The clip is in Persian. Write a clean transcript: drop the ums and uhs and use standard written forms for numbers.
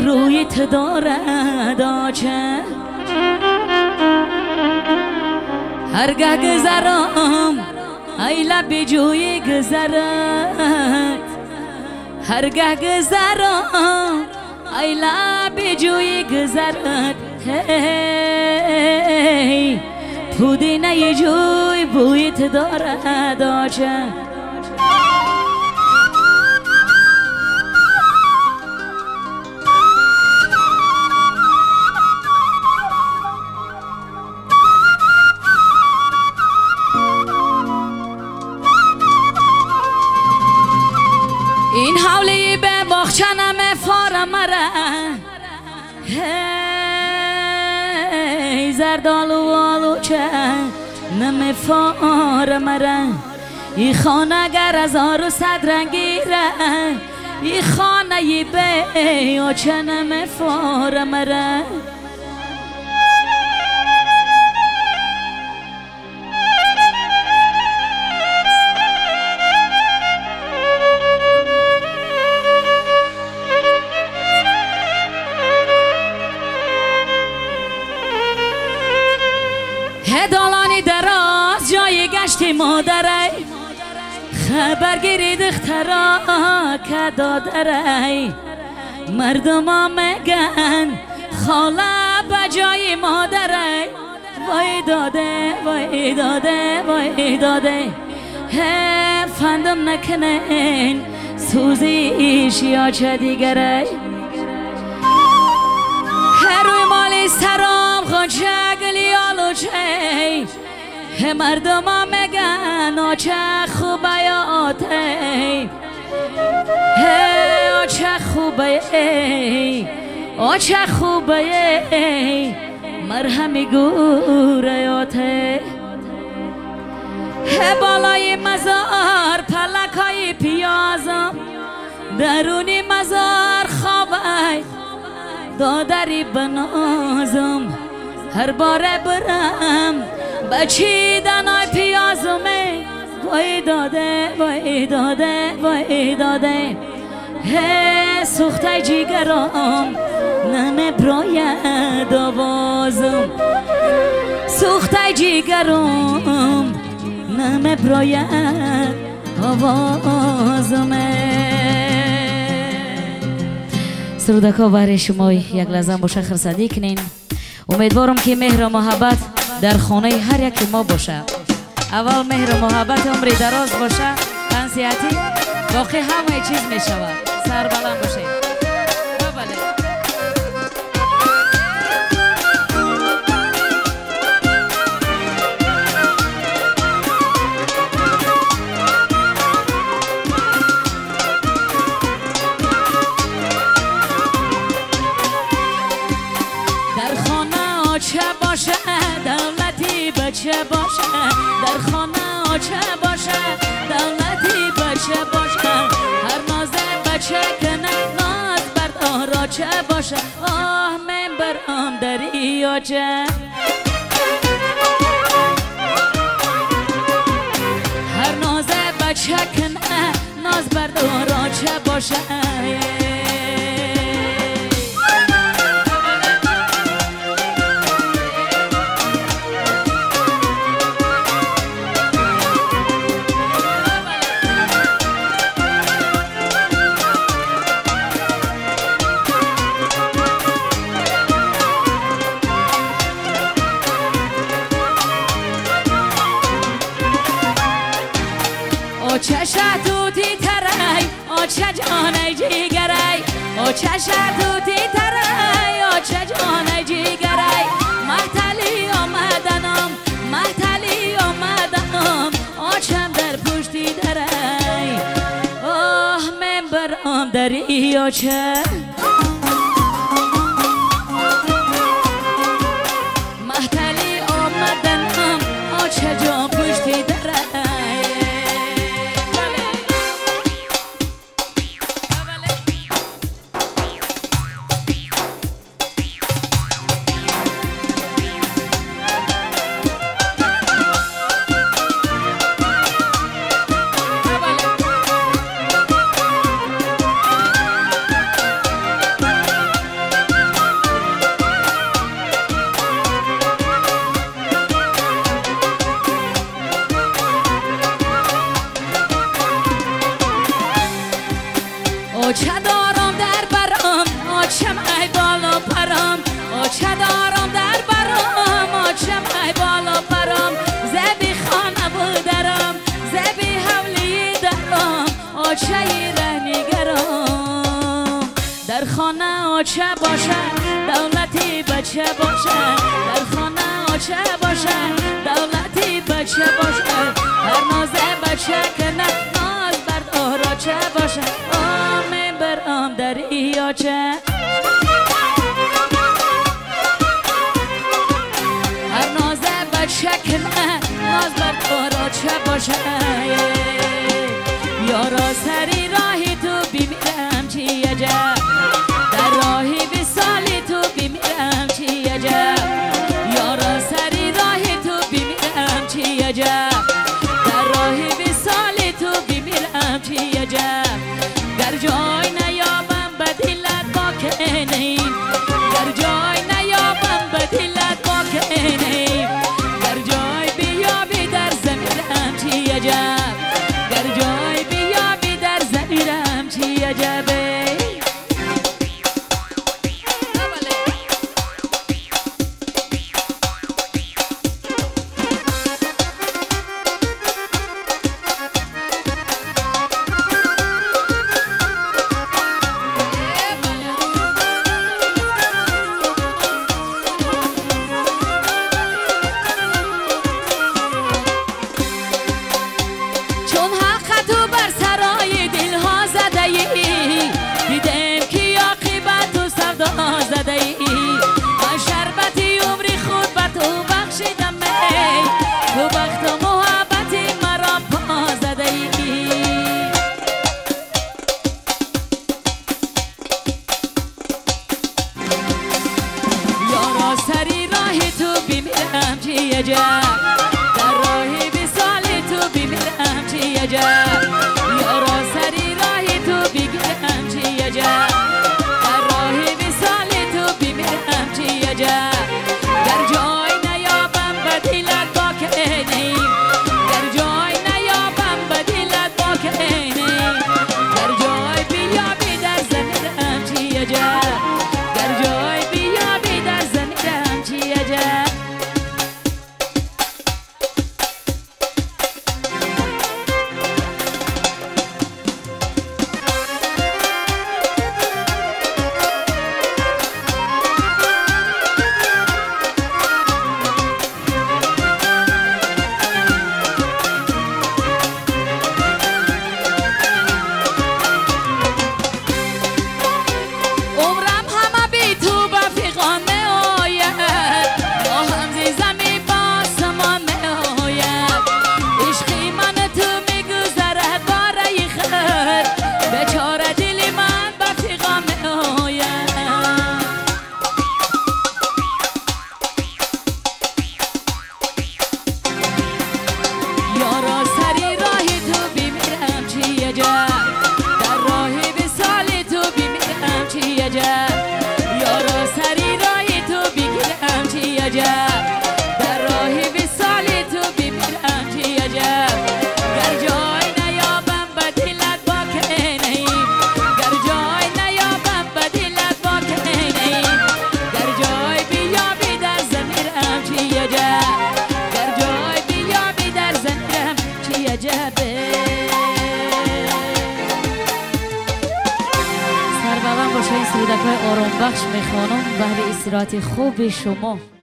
رویت دارد آچه هرگاه گذرم ای لب جوی گذرد هرگاه گذرم ای لب جوی گذرد هی پودینه جوی بویت دارد آچه این حولی به باغچه نمیفاره مره هی زردالو آلوچه نمیفاره مره ای خانه گر از آرو صد رنگیره ای خانه ی به آچه نمیفاره مره دالانی دراز جای گشتی مادره خبر گیری دخترا که دادره مردم ها میگن خاله به جای مادره وای داده وای داده وای داده فندم نکنین سوزیش یا چه دیگره روی مالی سرام خونچه گلی آلوچه مردم ها میگن آچه خوبه یا آته آچه خوبه آچه خوبه مرهمی گوره آته بالای مزار پلکای پیازم درونی مزار خوابه دادری بنازم هر باره برم بچیدن های پیازمه وای داده وای داده وای داده سوخته جیگرام نمه براید آوازم سوخته جیگرام نمه براید آوازمه سرودکا برای شما یک لحظه باشه خرسدی کنین امیدوارم که مهر و محبت در خانه هر یک ما باشه اول مهر و محبت عمری دراز باشه تنسیحتی باقی همه چیز می شود سر بلند باشه بچه باشه در خانه آچه باشه دولتی بچه باشه هر نازه بچه کنه ناز بردار آچه باشه آه من برام دری آچه هر نازه بچه کنه ناز بردار آچه باشه آچه شتوتی ترای آچه جانه جیگرای آچه شتوتی ترای آچه جانه جیگرای محتلی آمدنم محتلی آمدنم آچم در پشتی درای آه من برام دری آچه محتلی آمدنم آچه جان پشتی درای آچه دارم در برام آچه ای بالا پرام آچه دارم در برام آچه ای بالا پرام زبی خانه بودرم زبی حولی درم آچه ای رهنگرم در خانه آچه باشه دولتی بچه باشه در خانه آچه باشه دولتی بچه باشه هر نازه بچه که نه ناز بردار آچه باشه آمین برام دری آچه هر نازه بچه که نه ناز بردار آچه باشه یارا سری راهی تو بیمیرم چی عجب در راهی وصالی تو بیمیرم چی عجب یارا سری راهی تو بیمیرم چی عجب در راهی وصالی تو بیمیرم چی عجب گر جای نیابم به دلت باکنیم گر جای نیابم به دلت باکنیم گر جای بیابی در زمیرم چی عجب گر جای بیابی در زمیرم چی عجبه در راهی وصالی تو بیمیرم چی عجب یارا سری راهی تو بگیرم چی عجب در راهی وصالی تو بیمیرم چی عجب در جای نیابم به دلت باکنیم در جای نیابم به دلت باکنیم در جای بیابی در زمیرم چی عجب در جای بیابی در زمیرم چی عجب یارا سری راهی تو بگیرم چی عجب در راهی وصالی تو بمیرم چی عجب گر جای نیابم به دلت باکنیم گر جای نیابم به دلت باکنیم گر جای بیابی در زمیرم چی عجب گر جای بیابی در زمیرم چی عجبه سربلند باشه این سرودک‌های آرام بخش میخوانم بهر استراحت خوب شما.